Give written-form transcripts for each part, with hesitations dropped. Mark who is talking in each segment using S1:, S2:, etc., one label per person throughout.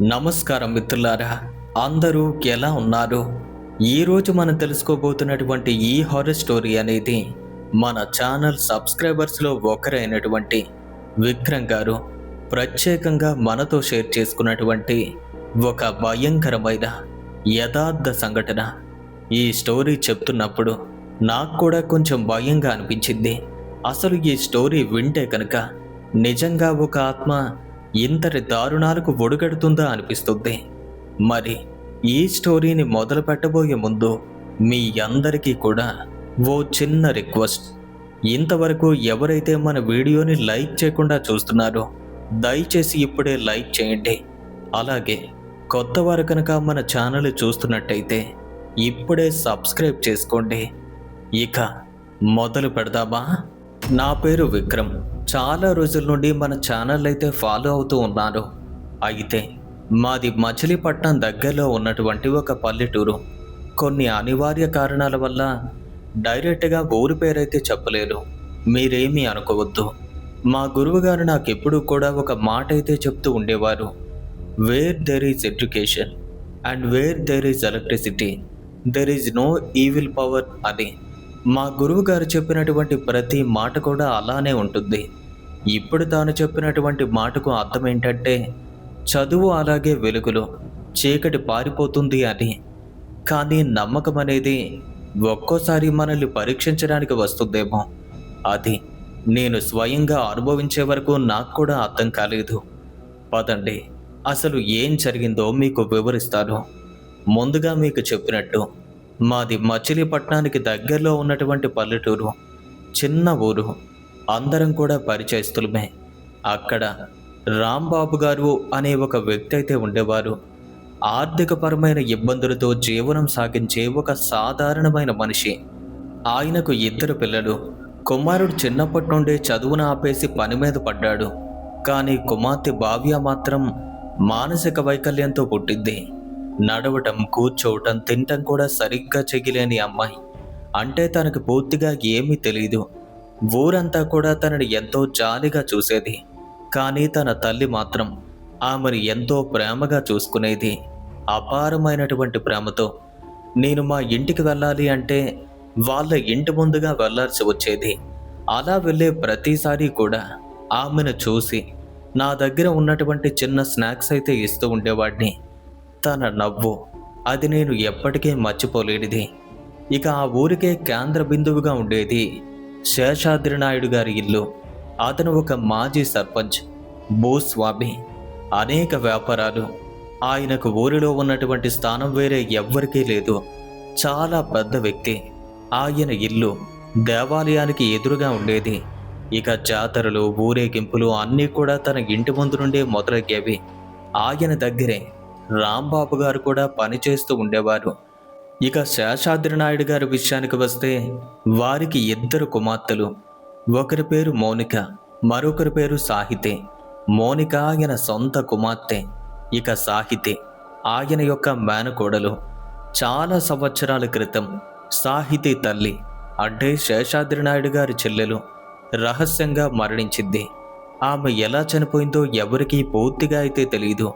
S1: నమస్కారం మిత్రులారా, అందరూ ఎలా ఉన్నారు? ఈరోజు మనం తెలుసుకోబోతున్నటువంటి ఈ హారర్ స్టోరీ అనేది మన ఛానల్ సబ్స్క్రైబర్స్లో ఒకరైనటువంటి విక్రమ్ గారు ప్రత్యేకంగా మనతో షేర్ చేసుకున్నటువంటి ఒక భయంకరమైన యథార్థ సంఘటన. ఈ స్టోరీ చెప్తున్నప్పుడు నాకు కూడా కొంచెం భయంగా అనిపించింది. అసలు ఈ స్టోరీ వింటే కనుక నిజంగా ఒక ఆత్మ ఇంతటి దారుణాలకు ఒడుగడుతుందా అనిపిస్తుంది. మరి ఈ స్టోరీని మొదలు పెట్టబోయే ముందు మీ అందరికీ కూడా ఓ చిన్న రిక్వెస్ట్. ఇంతవరకు ఎవరైతే మన వీడియోని లైక్ చేయకుండా చూస్తున్నారో దయచేసి ఇప్పుడే లైక్ చేయండి. అలాగే కొత్త వారు కనుక మన ఛానల్ చూస్తున్నట్టయితే ఇప్పుడే సబ్స్క్రైబ్ చేసుకోండి. ఇక మొదలు పెడదామా? నా పేరు విక్రమ్. చాలా రోజుల నుండి మన ఛానల్ అయితే ఫాలో అవుతూ ఉన్నాను. అయితే మాది మచిలీపట్నం దగ్గరలో ఉన్నటువంటి ఒక పల్లెటూరు. కొన్ని అనివార్య కారణాల వల్ల డైరెక్ట్గా ఊరి పేరైతే చెప్పలేను, మీరేమీ అనుకోవద్దు. మా గురువుగారు నాకు ఎప్పుడూ కూడా ఒక మాట అయితే చెప్తూ ఉండేవారు. Where there is education and where there is electricity there is no evil power అని. మా గురువు గారు చెప్పినటువంటి ప్రతి మాట కూడా అలానే ఉంటుంది. ఇప్పుడు తాను చెప్పినటువంటి మాటకు అర్థం ఏంటంటే, చదువు అలాగే వెలుగులో చీకటి పారిపోతుంది అని. కానీ నమ్మకం అనేది ఒక్కోసారి మనల్ని పరీక్షించడానికి వస్తుందేమో. అది నేను స్వయంగా అనుభవించే వరకు నాకు కూడా అర్థం కాలేదు. పదండి, అసలు ఏం జరిగిందో మీకు వివరిస్తాను. ముందుగా మీకు చెప్పినట్టు మాది మచిలీపట్నానికి దగ్గరలో ఉన్నటువంటి పల్లెటూరు. చిన్న ఊరు, అందరం కూడా పరిచయస్తులమే. అక్కడ రాంబాబు గారు అనే ఒక వ్యక్తి అయితే ఉండేవారు. ఆర్థికపరమైన ఇబ్బందులతో జీవనం సాగించే ఒక సాధారణమైన మనిషి. ఆయనకు 2 పిల్లలు. కుమారుడు చిన్నప్పటి నుండే చదువును ఆపేసి పని మీద పడ్డాడు. కానీ కుమార్తె భావ్య మాత్రం మానసిక వైకల్యంతో పుట్టింది. నడవటం, కూర్చోవటం, తినటం కూడా సరిగ్గా చెయ్యలేని అమ్మాయి. అంటే తనకు పూర్తిగా ఏమీ తెలియదు. ఊరంతా కూడా తనని ఎంతో జాలిగా చూసేది. కానీ తన తల్లి మాత్రం ఆమెను ఎంతో ప్రేమగా చూసుకునేది. అపారమైనటువంటి ప్రేమతో నేను మా ఇంటికి వెళ్ళాలి అంటే వాళ్ళ ఇంటి ముందుగా వెళ్ళాల్సి వచ్చేది. అలా వెళ్ళే ప్రతిసారి కూడా ఆమెను చూసి నా దగ్గర ఉన్నటువంటి చిన్న స్నాక్స్ అయితే ఇస్తూ ఉండేవాడిని. తన నవ్వు, అది నేను ఎప్పటికీ మర్చిపోలేనిది. ఇక ఆ ఊరికే కేంద్ర బిందువుగా ఉండేది శేషాద్రి నాయుడు గారి ఇల్లు. అతను ఒక మాజీ సర్పంచ్, భూస్వామి, అనేక వ్యాపారాలు. ఆయనకు ఊరిలో ఉన్నటువంటి స్థానం వేరే ఎవ్వరికీ లేదు. చాలా పెద్ద వ్యక్తి. ఆయన ఇల్లు దేవాలయానికి ఎదురుగా ఉండేది. ఇక జాతరలు, ఊరేగింపులు అన్నీ కూడా తన ఇంటి ముందు నుండే మొదలయ్యేవి. ఆయన దగ్గరే రాంబాబు గారు కూడా పనిచేస్తూ ఉండేవారు. ఇక శేషాద్రి నాయుడు గారి విషయానికి వస్తే వారికి 2 కుమార్తెలు. ఒకరి పేరు మౌనిక, మరొకరి పేరు సాహితి. మౌనిక ఆయన సొంత కుమార్తె. ఇక సాహితి ఆయన యొక్క మేనకోడలు. చాలా సంవత్సరాల క్రితం సాహితి తల్లి అంటే శేషాద్రి నాయుడు గారి చెల్లెలు రహస్యంగా మరణించింది. ఆమె ఎలా చనిపోయిందో ఎవరికీ పూర్తిగా అయితే తెలియదు.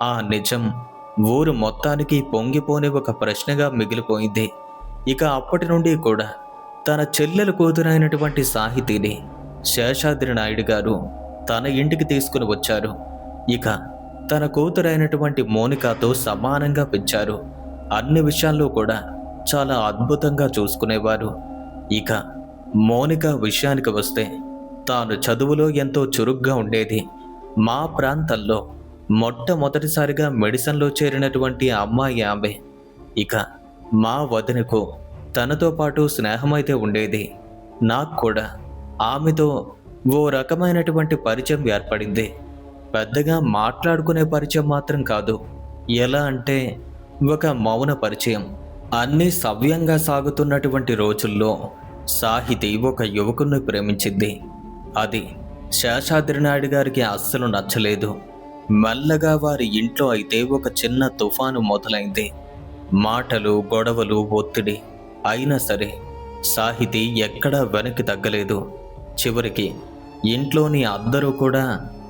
S1: ఆ నిజం ఊరు మొత్తానికి పొంగిపోని ఒక ప్రశ్నగా మిగిలిపోయింది. ఇక అప్పటి నుండి కూడా తన చెల్లెలు కూతురైనటువంటి సాహితిని శేషాద్రి నాయుడు గారు తన ఇంటికి తీసుకుని వచ్చారు. ఇక తన కూతురైనటువంటి మౌనికతో సమానంగా పెంచారు. అన్ని విషయాల్లో కూడా చాలా అద్భుతంగా చూసుకునేవారు. ఇక మౌనిక విషయానికి వస్తే తాను చదువులో ఎంతో చురుగ్గా ఉండేది. మా ప్రాంతంలో మొట్టమొదటిసారిగా మెడిసిన్లో చేరినటువంటి అమ్మాయి ఆమె. ఇక మా వదినకు తనతో పాటు స్నేహమైతే ఉండేది. నాకు కూడా ఆమెతో ఓ రకమైనటువంటి పరిచయం ఏర్పడింది. పెద్దగా మాట్లాడుకునే పరిచయం మాత్రం కాదు, ఎలా అంటే ఒక మౌన పరిచయం. అన్నీ సవ్యంగా సాగుతున్నటువంటి రోజుల్లో సాహితి ఒక యువకుడిని ప్రేమించింది. అది శేషాద్రి నాయుడు గారికి అస్సలు నచ్చలేదు. మెల్లగా వారి ఇంట్లో అయితే ఒక చిన్న తుఫాను మొదలైంది. మాటలు, గొడవలు, ఒత్తిడి. అయినా సరే సాహితి ఎక్కడా వెనక్కి తగ్గలేదు. చివరికి ఇంట్లోని అందరూ కూడా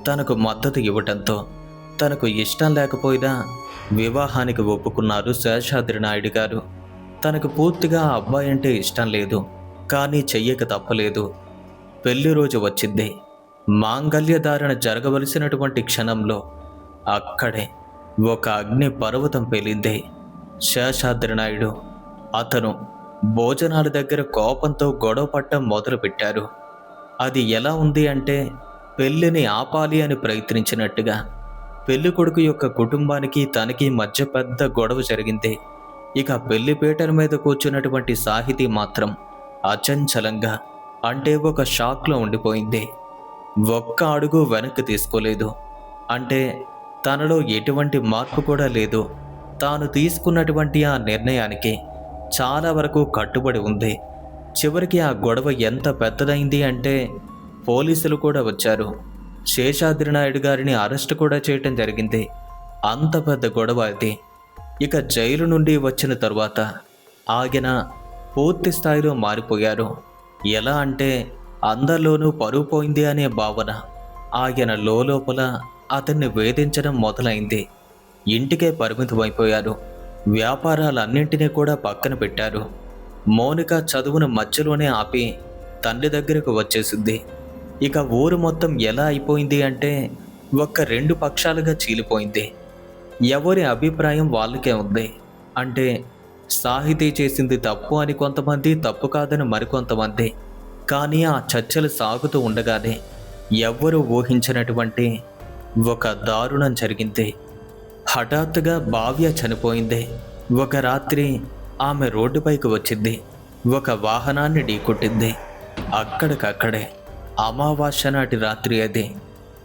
S1: తనకు మద్దతు ఇవ్వటంతో తనకు ఇష్టం లేకపోయినా వివాహానికి ఒప్పుకున్నారు శేషాద్రి నాయుడు గారు. తనకు పూర్తిగా ఆ అబ్బాయి అంటే ఇష్టం లేదు, కానీ చెయ్యక తప్పలేదు. పెళ్లి రోజు వచ్చింది. మాంగల్యధారణ జరగవలసినటువంటి క్షణంలో అక్కడే ఒక అగ్ని పర్వతం పేలింది. శేషాద్రి నాయుడు అతను భోజనాల దగ్గర కోపంతో గొడవ పట్టం మొదలుపెట్టారు. అది ఎలా ఉంది అంటే పెళ్లిని ఆపాలి అని ప్రయత్నించినట్టుగా. పెళ్లి కొడుకు యొక్క కుటుంబానికి తనకి మధ్య పెద్ద గొడవ జరిగింది. ఇక పెళ్లిపీటల మీద కూర్చున్నటువంటి సాహితీ మాత్రం అచంచలంగా, అంటే ఒక షాక్లో ఉండిపోయింది. ఒక్క అడుగు వెనక్కి తీసుకోలేదు. అంటే తనలో ఎటువంటి మార్పు కూడా లేదు. తాను తీసుకున్నటువంటి ఆ నిర్ణయానికి చాలా వరకు కట్టుబడి ఉంది. చివరికి ఆ గొడవ ఎంత పెద్దదైంది అంటే పోలీసులు కూడా వచ్చారు. శేషాద్రి నాయుడు గారిని అరెస్ట్ కూడా చేయటం జరిగింది. అంత పెద్ద గొడవ అది. ఇక జైలు నుండి వచ్చిన తరువాత ఆయన పూర్తి స్థాయిలో మారిపోయారు. ఎలా అంటే అందరిలోనూ పరువు పోయింది అనే భావన ఆయన లోపల అతన్ని వేధించడం మొదలైంది. ఇంటికే పరిమితమైపోయారు. వ్యాపారాలన్నింటినీ కూడా పక్కన పెట్టారు. మౌనిక చదువును మధ్యలోనే ఆపి తండ్రి దగ్గరకు వచ్చేసింది. ఇక ఊరు మొత్తం ఎలా అయిపోయింది అంటే ఒక్క రెండు పక్షాలుగా చీలిపోయింది. ఎవరి అభిప్రాయం వాళ్ళకే ఉంది. అంటే సాహితీ చేసింది తప్పు అని కొంతమంది, తప్పు కాదని మరికొంతమంది. కానీ ఆ చర్చలు సాగుతూ ఉండగానే ఎవ్వరూ ఊహించినటువంటి ఒక దారుణం జరిగింది. హఠాత్తుగా భావ్య చనిపోయింది. ఒక రాత్రి ఆమె రోడ్డుపైకి వచ్చింది. ఒక వాహనాన్ని ఢీకొట్టింది. అక్కడికక్కడే అమావాస్య నాటి రాత్రి అది.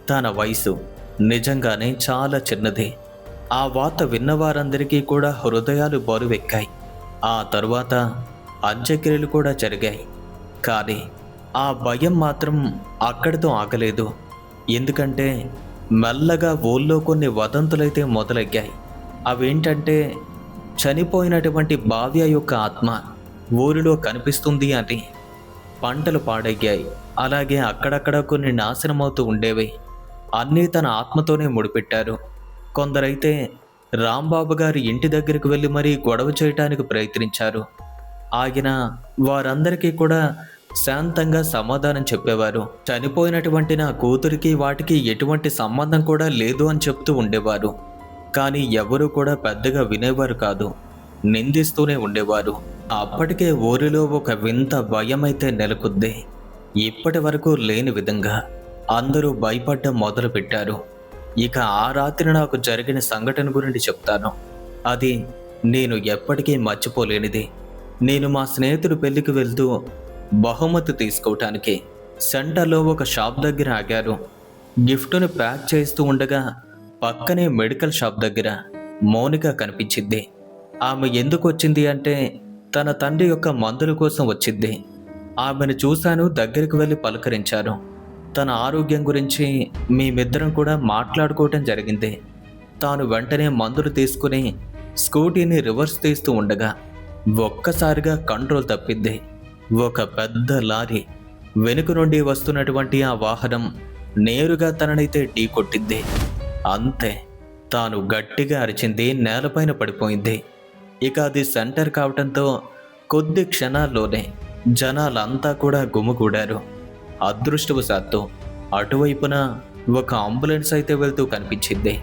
S1: తన వయసు నిజంగానే చాలా చిన్నది. ఆ వార్త విన్నవారందరికీ కూడా హృదయాలు బరువెక్కాయి. ఆ తరువాత అంత్యక్రియలు కూడా జరిగాయి. కానీ ఆ భయం మాత్రం అక్కడితో ఆగలేదు. ఎందుకంటే మెల్లగా ఊళ్ళో కొన్ని వదంతులైతే మొదలయ్యాయి. అవేంటంటే చనిపోయినటువంటి భావ్య యొక్క ఆత్మ ఊరిలో కనిపిస్తుంది అని. పంటలు పాడయ్యాయి. అలాగే అక్కడక్కడ కొన్ని నాశనమవుతూ ఉండేవి. అన్నీ తన ఆత్మతోనే ముడిపెట్టారు. కొందరైతే రాంబాబు గారి ఇంటి దగ్గరికి వెళ్ళి మరీ గొడవ చేయటానికి ప్రయత్నించారు. ఆయన వారందరికీ కూడా శాంతంగా సమాధానం చెప్పేవారు. చనిపోయినటువంటి నా కూతురికి వాటికి ఎటువంటి సంబంధం కూడా లేదు అని చెప్తూ ఉండేవారు. కానీ ఎవరూ కూడా పెద్దగా వినేవారు కాదు. నిందిస్తూనే ఉండేవారు. అప్పటికే ఊరిలో ఒక వింత భయమైతే నెలకొద్ది. ఇప్పటి వరకు లేని విధంగా అందరూ భయపడడం మొదలుపెట్టారు. ఇక ఆ రాత్రి నాకు జరిగిన సంఘటన గురించి చెప్తాను. అది నేను ఎప్పటికీ మర్చిపోలేనిది. నేను మా స్నేహితుడు పెళ్లికి వెళ్తూ బహుమతి తీసుకోవటానికి సెంటర్లో ఒక షాప్ దగ్గర ఆగారు. గిఫ్ట్ను ప్యాక్ చేస్తూ ఉండగా పక్కనే మెడికల్ షాప్ దగ్గర మౌనిక కనిపించింది. ఆమె ఎందుకు వచ్చింది అంటే తన తండ్రి యొక్క మందుల కోసం వచ్చింది. ఆమెను చూశాను, దగ్గరికి వెళ్ళి పలకరించాను. తన ఆరోగ్యం గురించి మేమిద్దరం కూడా మాట్లాడుకోవటం జరిగింది. తాను వెంటనే మందులు తీసుకుని స్కూటీని రివర్స్ తీస్తూ ఉండగా ఒక్కసారిగా కంట్రోల్ తప్పింది. ఒక పెద్ద లారీ వెనుక నుండి వస్తున్నటువంటి ఆ వాహనం నేరుగా తననైతే ఢీ కొట్టింది. అంతే, తాను గట్టిగా అరిచింది, నేలపైన పడిపోయింది. ఇక అది సెంటర్ కావటంతో కొద్ది క్షణాల్లోనే జనాలంతా కూడా గుమిగూడారు. అదృష్టవశాత్తు అటువైపున ఒక అంబులెన్స్ అయితే వెళ్తూ కనిపించింది.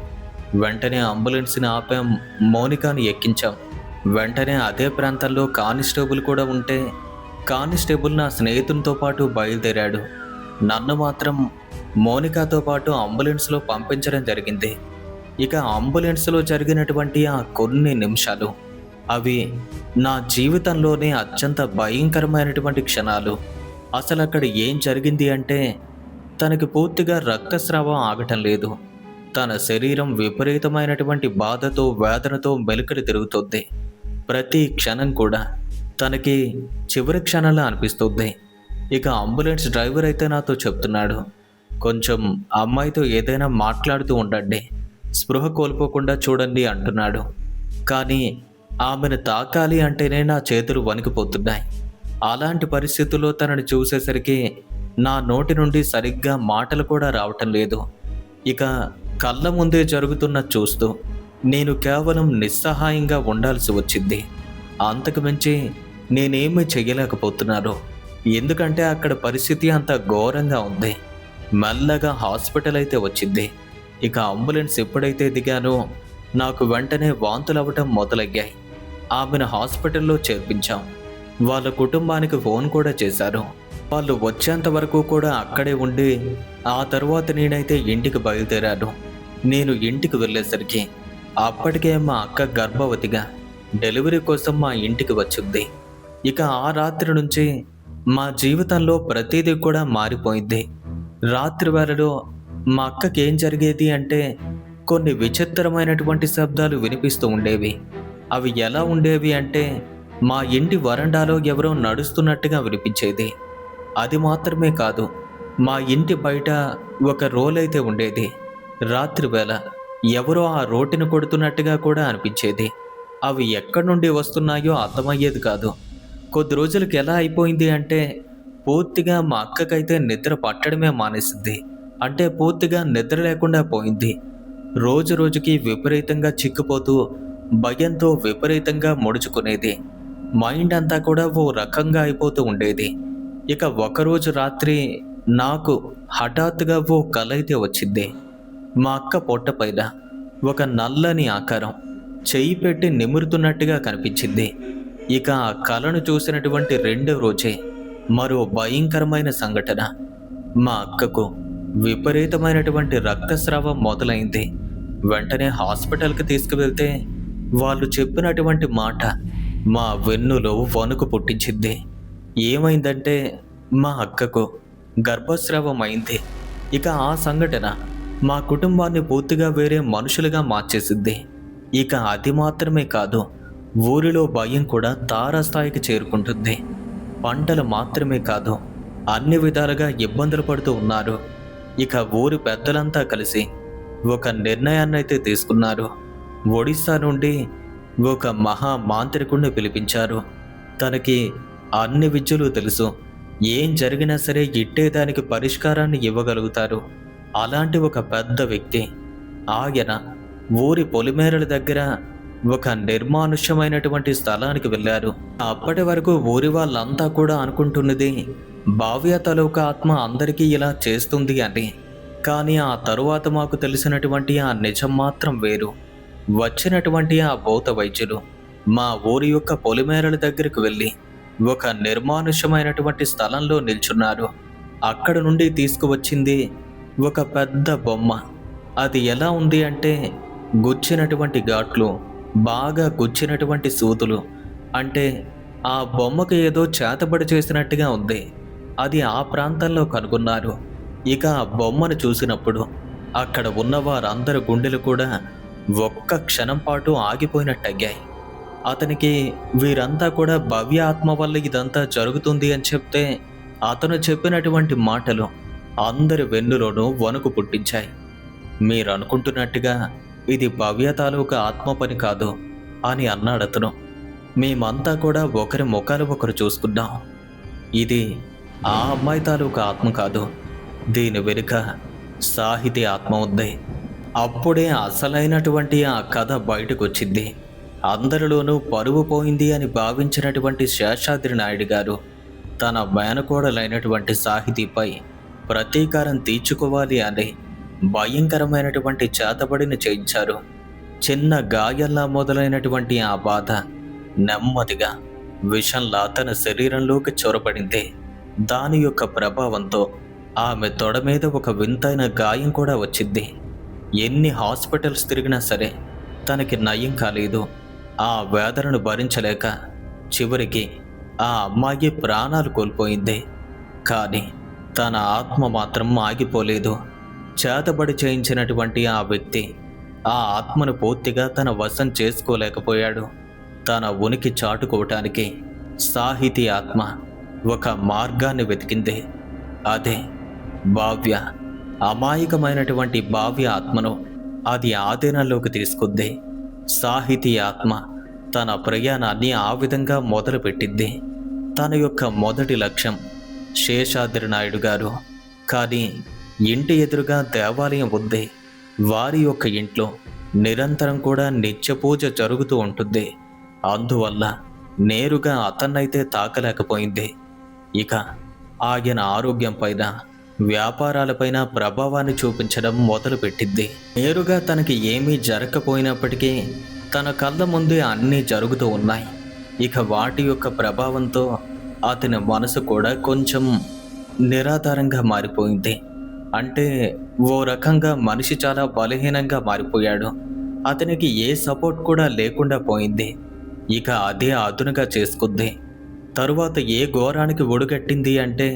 S1: వెంటనే అంబులెన్స్ని ఆపాం, మౌనికాని ఎక్కించాం. వెంటనే అదే ప్రాంతంలో కానిస్టేబుల్ కూడా ఉంటే కానిస్టేబుల్ నా స్నేహితునితో పాటు బయలుదేరాడు. నన్ను మాత్రం మౌనికాతో పాటు అంబులెన్స్లో పంపించడం జరిగింది. ఇక అంబులెన్స్లో జరిగినటువంటి ఆ కొన్ని నిమిషాలు అవి నా జీవితంలోనే అత్యంత భయంకరమైనటువంటి క్షణాలు. అసలు అక్కడ ఏం జరిగింది అంటే తనకి పూర్తిగా రక్తస్రావం ఆగటం లేదు. తన శరీరం విపరీతమైనటువంటి బాధతో, వేదనతో మెలికలు తిరుగుతుంది. ప్రతి క్షణం కూడా తనకి చివరి క్షణంలా అనిపిస్తుంది. ఇక అంబులెన్స్ డ్రైవర్ అయితే నాతో చెప్తున్నాడు, కొంచెం అమ్మాయితో ఏదైనా మాట్లాడుతూ ఉండండి, స్పృహ కోల్పోకుండా చూడండి అంటున్నాడు. కానీ ఆమెను తాకాలి అంటేనే నా చేతులు వణికిపోతున్నాయి. అలాంటి పరిస్థితుల్లో తనని చూసేసరికి నా నోటి నుండి సరిగ్గా మాటలు కూడా రావటం లేదు. ఇక కళ్ళ ముందే జరుగుతున్న చూస్తూ నేను కేవలం నిస్సహాయంగా ఉండాల్సి వచ్చింది. అంతకు మించి నేనేమీ చెయ్యలేకపోతున్నాను. ఎందుకంటే అక్కడ పరిస్థితి అంత ఘోరంగా ఉంది. మెల్లగా హాస్పిటల్ అయితే వచ్చింది. ఇక అంబులెన్స్ ఎప్పుడైతే దిగానో నాకు వెంటనే వాంతులు అవ్వటం మొదలయ్యాయి. ఆమెను హాస్పిటల్లో చేర్పించాం. వాళ్ళ కుటుంబానికి ఫోన్ కూడా చేశారు. వాళ్ళు వచ్చేంత వరకు కూడా అక్కడే ఉండి ఆ తర్వాత నేనైతే ఇంటికి బయలుదేరాను. నేను ఇంటికి వెళ్ళేసరికి అప్పటికే మా అక్క గర్భవతిగా డెలివరీ కోసం మా ఇంటికి వచ్చింది. ఇక ఆ రాత్రి నుంచి మా జీవితంలో ప్రతిదీ కూడా మారిపోయింది. రాత్రి వేళలో మా అక్కకి ఏం జరిగేది అంటే కొన్ని విచిత్రమైనటువంటి శబ్దాలు వినిపిస్తూ ఉండేవి. అవి ఎలా ఉండేవి అంటే మా ఇంటి వరండాలో ఎవరో నడుస్తున్నట్టుగా వినిపించేది. అది మాత్రమే కాదు, మా ఇంటి బయట ఒక రోలైతే ఉండేది. రాత్రి వేళ ఎవరో ఆ రోటిని కొడుతున్నట్టుగా కూడా అనిపించేది. అవి ఎక్కడి నుండి వస్తున్నాయో అర్థమయ్యేది కాదు. కొద్ది రోజులకి ఎలా అయిపోయింది అంటే పూర్తిగా మా అక్కకైతే నిద్ర పట్టడమే మానేసింది. అంటే పూర్తిగా నిద్ర లేకుండా పోయింది. రోజు రోజుకి విపరీతంగా చిక్కిపోతూ భయంతో విపరీతంగా ముడుచుకునేది. మైండ్ అంతా కూడా ఓ రకంగా అయిపోతూ ఉండేది. ఇక ఒకరోజు రాత్రి నాకు హఠాత్తుగా ఓ కల అయితే వచ్చింది. మా అక్క పొట్టపైన ఒక నల్లని ఆకారం చెయ్యి పెట్టి నిమురుతున్నట్టుగా కనిపించింది. ఇక ఆ కలను చూసినటువంటి రెండో రోజే మరో భయంకరమైన సంఘటన. మా అక్కకు విపరీతమైనటువంటి రక్తస్రావం మొదలైంది. వెంటనే హాస్పిటల్కి తీసుకువెళ్తే వాళ్ళు చెప్పినటువంటి మాట మా వెన్నులో వణుకు పుట్టించింది. ఏమైందంటే మా అక్కకు గర్భస్రావం అయింది. ఇక ఆ సంఘటన మా కుటుంబాన్ని పూర్తిగా వేరే మనుషులుగా మార్చేసింది. ఇక అది మాత్రమే కాదు, ఊరిలో భయం కూడా తారాస్థాయికి చేరుకుంటుంది. పంటలు మాత్రమే కాదు, అన్ని విధాలుగా ఇబ్బందులు పడుతూ ఉన్నారు. ఇక ఊరి పెద్దలంతా కలిసి ఒక నిర్ణయాన్నైతే తీసుకున్నారు. ఒడిశా నుండి ఒక మహా మాంత్రికుడిని పిలిపించారు. తనకి అన్ని విద్యలు తెలుసు. ఏం జరిగినా సరే ఇట్టేదానికి పరిష్కారాన్ని ఇవ్వగలుగుతారు. అలాంటి ఒక పెద్ద వ్యక్తి. ఆయన ఊరి పొలిమేరల దగ్గర ఒక నిర్మానుష్యమైనటువంటి స్థలానికి వెళ్ళారు. అప్పటి వరకు ఊరి వాళ్ళంతా కూడా అనుకుంటున్నది భావ్య తాలూకా ఆత్మ అందరికీ ఇలా చేస్తుంది అని. కానీ ఆ తరువాత మాకు తెలిసినటువంటి ఆ నిజం మాత్రం వేరు. వచ్చినటువంటి ఆ భౌత వైద్యులు మా ఊరి యొక్క పొలిమేరల దగ్గరకు వెళ్ళి ఒక నిర్మానుష్యమైనటువంటి స్థలంలో నిల్చున్నారు. అక్కడ నుండి తీసుకువచ్చింది ఒక పెద్ద బొమ్మ. అది ఎలా ఉంది అంటే గుచ్చినటువంటి ఘాట్లు, బాగా గుచ్చినటువంటి సూదులు. అంటే ఆ బొమ్మకు ఏదో చేతబడి చేసినట్టుగా ఉంది. అది ఆ ప్రాంతంలో కనుగొన్నారు. ఇక ఆ బొమ్మను చూసినప్పుడు అక్కడ ఉన్న వారందరి గుండెలు కూడా ఒక్క క్షణం పాటు ఆగిపోయినట్టయ్యాయి. అతనికి వీరంతా కూడా భవ్య ఆత్మ వల్ల ఇదంతా జరుగుతుంది అని చెప్తే అతను చెప్పినటువంటి మాటలు అందరి వెన్నులోనూ వణుకు పుట్టించాయి. మీరు అనుకుంటున్నట్టుగా ఇది భవ్య తాలూకా ఆత్మ పని కాదు అని అన్నాడు అతను. మేమంతా కూడా ఒకరి ముఖాలు ఒకరు చూసుకున్నాం. ఇది ఆ అమ్మాయి తాలూకా ఆత్మ కాదు, దీని వెనుక సాహితీ ఆత్మ ఉంది. అప్పుడే అసలైనటువంటి ఆ కథ బయటకు వచ్చింది. అందరిలోనూ పరువు పోయింది అని భావించినటువంటి శేషాద్రి నాయుడు గారు తన మేనకోడలైనటువంటి సాహితీపై ప్రతీకారం తీర్చుకోవాలి అని భయంకరమైనటువంటి చేతబడిని చేయించారు. చిన్న గాయల్లా మొదలైనటువంటి ఆ బాధ నెమ్మదిగా విషంలా తన శరీరంలోకి చొరబడింది. దాని యొక్క ప్రభావంతో ఆమె తొడ మీద ఒక వింతైన గాయం కూడా వచ్చింది. ఎన్ని హాస్పిటల్స్ తిరిగినా సరే తనకి నయం కాలేదు. ఆ వేదనను భరించలేక చివరికి ఆ అమ్మాయి ప్రాణాలు కోల్పోయింది. కానీ తన ఆత్మ మాత్రం ఆగిపోలేదు. చేతబడి చేయించినటువంటి ఆ వ్యక్తి ఆ ఆత్మను పూర్తిగా తన వశం చేసుకోలేకపోయాడు. తన ఉనికి చాటుకోవటానికి సాహితీ ఆత్మ ఒక మార్గాన్ని వెతికింది. అదే భావ్య. అమాయకమైనటువంటి భావ్య ఆత్మను అది ఆధీనంలోకి తీసుకుంది. సాహితీ ఆత్మ తన ప్రయాణాన్ని ఆ విధంగా మొదలుపెట్టింది. తన యొక్క మొదటి లక్ష్యం శేషాద్రి నాయుడు గారు. కానీ ఇంటి ఎదురుగా దేవాలయం ఉంది. వారి యొక్క ఇంట్లో నిరంతరం కూడా నిత్య పూజ జరుగుతూ ఉంటుంది. అందువల్ల నేరుగా అతన్నైతే తాకలేకపోయింది. ఇక ఆయన ఆరోగ్యం పైన, వ్యాపారాలపైన ప్రభావాన్ని చూపించడం మొదలుపెట్టింది. నేరుగా తనకి ఏమీ జరగకపోయినప్పటికీ తన కళ్ళ ముందే అన్నీ జరుగుతూ ఉన్నాయి. ఇక వాటి యొక్క ప్రభావంతో అతని మనసు కూడా కొంచెం నిరాధారంగా మారిపోయింది. అంటే ఓ రకంగా మనిషి చాలా బలహీనంగా మారిపోయాడు. అతనికి ఏ సపోర్ట్ కూడా లేకుండా పోయింది. ఇక అదే అదునుగా చేసుకుంది. తరువాత ఏ ఘోరానికి ఒడిగట్టింది అంటే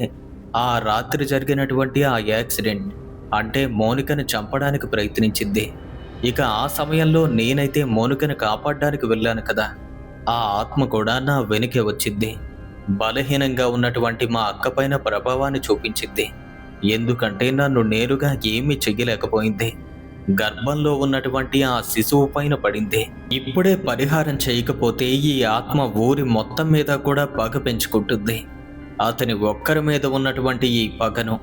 S1: ఆ రాత్రి జరిగినటువంటి ఆ యాక్సిడెంట్. అంటే మౌనికను చంపడానికి ప్రయత్నించింది. ఇక ఆ సమయంలో నేనైతే మౌనికను కాపాడడానికి వెళ్ళాను కదా, ఆ ఆత్మ కూడా నా వెనుకే వచ్చింది. బలహీనంగా ఉన్నటువంటి మా అక్కపైన ప్రభావాన్ని చూపించింది. ఎందుకంటే నన్ను నేరుగా ఏమీ చెయ్యలేకపోయింది. గర్భంలో ఉన్నటువంటి ఆ శిశువు పైన పడింది. ఇప్పుడే పరిహారం చేయకపోతే ఈ ఆత్మ ఊరి మొత్తం మీద కూడా పగ పెంచుకుంటుంది. అతని ఒక్కరి మీద ఉన్నటువంటి ఈ పగను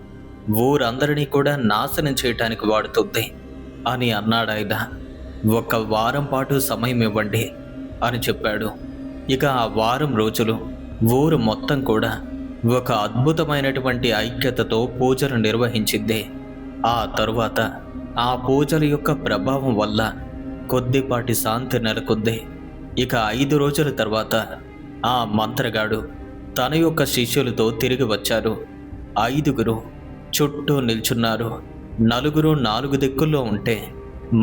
S1: ఊరందరినీ కూడా నాశనం చేయటానికి వాడుతుంది అని అన్నాడాయన. 1 వారం పాటు సమయం ఇవ్వండి అని చెప్పాడు. ఇక ఆ వారం రోజులు ఊరు మొత్తం కూడా ఒక అద్భుతమైనటువంటి ఐక్యతతో పూజలు నిర్వహించింది. ఆ తరువాత ఆ పూజల యొక్క ప్రభావం వల్ల కొద్దిపాటి శాంతి నెలకొంది. ఇక 5 రోజుల తర్వాత ఆ మంత్రగాడు తన యొక్క శిష్యులతో తిరిగి వచ్చారు. 5గురు చుట్టూ నిల్చున్నారు. 4 4 దిక్కుల్లో ఉంటే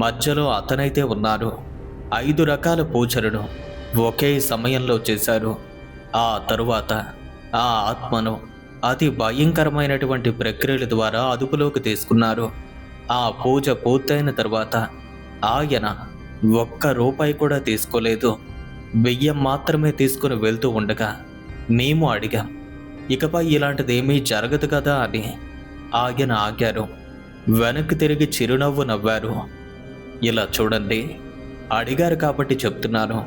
S1: మధ్యలో అతనైతే ఉన్నారు. 5 రకాల పూజలను ఒకే సమయంలో చేశారు. ఆ తరువాత ఆ ఆత్మను అతి భయంకరమైనటువంటి ప్రక్రియల ద్వారా అదుపులోకి తీసుకున్నారు. ఆ పూజ పూర్తయిన తర్వాత ఆయన 1 రూపాయి కూడా తీసుకోలేదు. బియ్యం మాత్రమే తీసుకుని వెళ్తూ ఉండగా మేము అడిగాం, ఇకపై ఇలాంటిదేమీ జరగదు కదా అని. ఆయన ఆగారు. వెనక్కి తిరిగి చిరునవ్వు నవ్వారు. ఇలా చూడండి, అడిగారు కాబట్టి చెప్తున్నాను.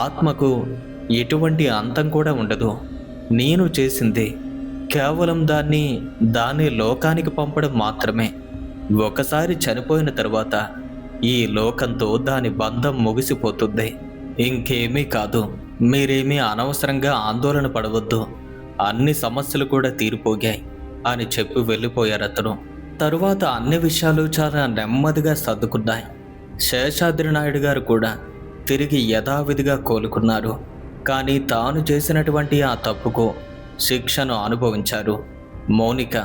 S1: ఆత్మకు ఎటువంటి అంతం కూడా ఉండదు. నేను చేసింది కేవలం దాన్ని లోకానికి పంపడం మాత్రమే. ఒకసారి చనిపోయిన తర్వాత ఈ లోకంతో దాని బంధం ముగిసిపోతుంది. ఇంకేమీ కాదు. మీరేమీ అనవసరంగా ఆందోళన పడవద్దు. అన్ని సమస్యలు కూడా తీరిపోయాయి అని చెప్పి వెళ్ళిపోయారు అతను. తరువాత అన్ని విషయాలు చాలా నెమ్మదిగా సర్దుకున్నాయి. శేషాద్రి నాయుడు గారు కూడా తిరిగి యథావిధిగా కోలుకున్నారు. కానీ తాను చేసినటువంటి ఆ తప్పుకు శిక్షను అనుభవించారు. మౌనిక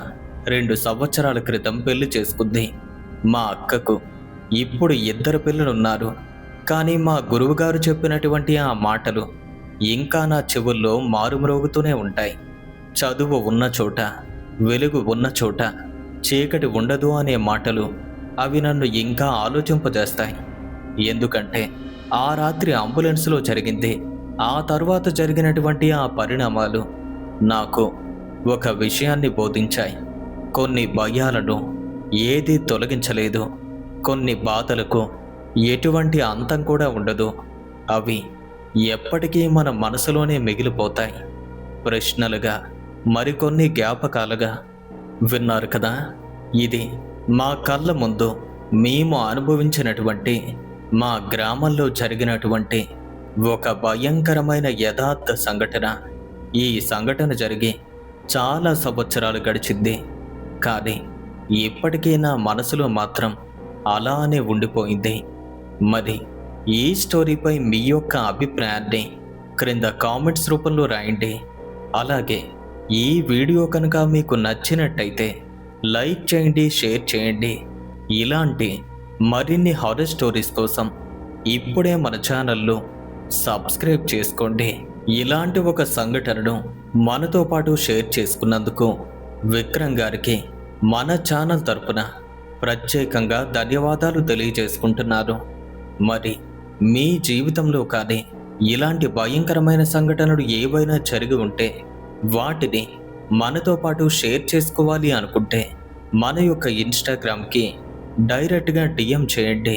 S1: 2 సంవత్సరాల క్రితం పెళ్లి చేసుకుంది. మా అక్కకు ఇప్పుడు 2 పిల్లలున్నారు. కానీ మా గురువుగారు చెప్పినటువంటి ఆ మాటలు ఇంకా నా చెవుల్లో మారుమ్రోగుతూనే ఉంటాయి. చదువు ఉన్న చోట, వెలుగు ఉన్న చోట చీకటి ఉండదు అనే మాటలు అవి నన్ను ఇంకా ఆలోచింపజేస్తాయి. ఎందుకంటే ఆ రాత్రి అంబులెన్స్లో జరిగింది. ఆ తరువాత జరిగినటువంటి ఆ పరిణామాలు నాకు ఒక విషయాన్ని బోధించాయి. కొన్ని భయాలను ఏదీ తొలగించలేదు. కొన్ని బాధలకు ఎటువంటి అంతం కూడా ఉండదు. అవి ఎప్పటికీ మన మనసులోనే మిగిలిపోతాయి, ప్రశ్నలుగా, మరికొన్ని జ్ఞాపకాలుగా. విన్నారు కదా, ఇది మా కళ్ళ ముందు మేము అనుభవించినటువంటి మా గ్రామంలో జరిగినటువంటి ఒక భయంకరమైన యథార్థ సంఘటన. ఈ సంఘటన జరిగి చాలా సంవత్సరాలు గడిచింది. కానీ ఇప్పటికీ నా మనసులో మాత్రం అలానే ఉండిపోయింది. మరి ఈ స్టోరీపై మీ యొక్క అభిప్రాయాన్ని క్రింద కామెంట్స్ రూపంలో రాయండి. అలాగే ఈ వీడియో కనుక మీకు నచ్చినట్టయితే లైక్ చేయండి, షేర్ చేయండి. ఇలాంటి మరిన్ని హారర్ స్టోరీస్ కోసం ఇప్పుడే మన ఛానల్ను సబ్స్క్రైబ్ చేసుకోండి. ఇలాంటి ఒక సంఘటనను మనతో పాటు షేర్ చేసుకున్నందుకు విక్రమ్ గారికి మన ఛానల్ తరపున ప్రత్యేకంగా ధన్యవాదాలు తెలియజేసుకుంటున్నారు. మరి మీ జీవితంలో కానీ ఇలాంటి భయంకరమైన సంఘటనలు ఏవైనా జరిగి ఉంటే వాటిని మనతో పాటు షేర్ చేసుకోవాలి అనుకుంటే మన యొక్క ఇన్స్టాగ్రామ్కి డైరెక్ట్గా DM చేయండి.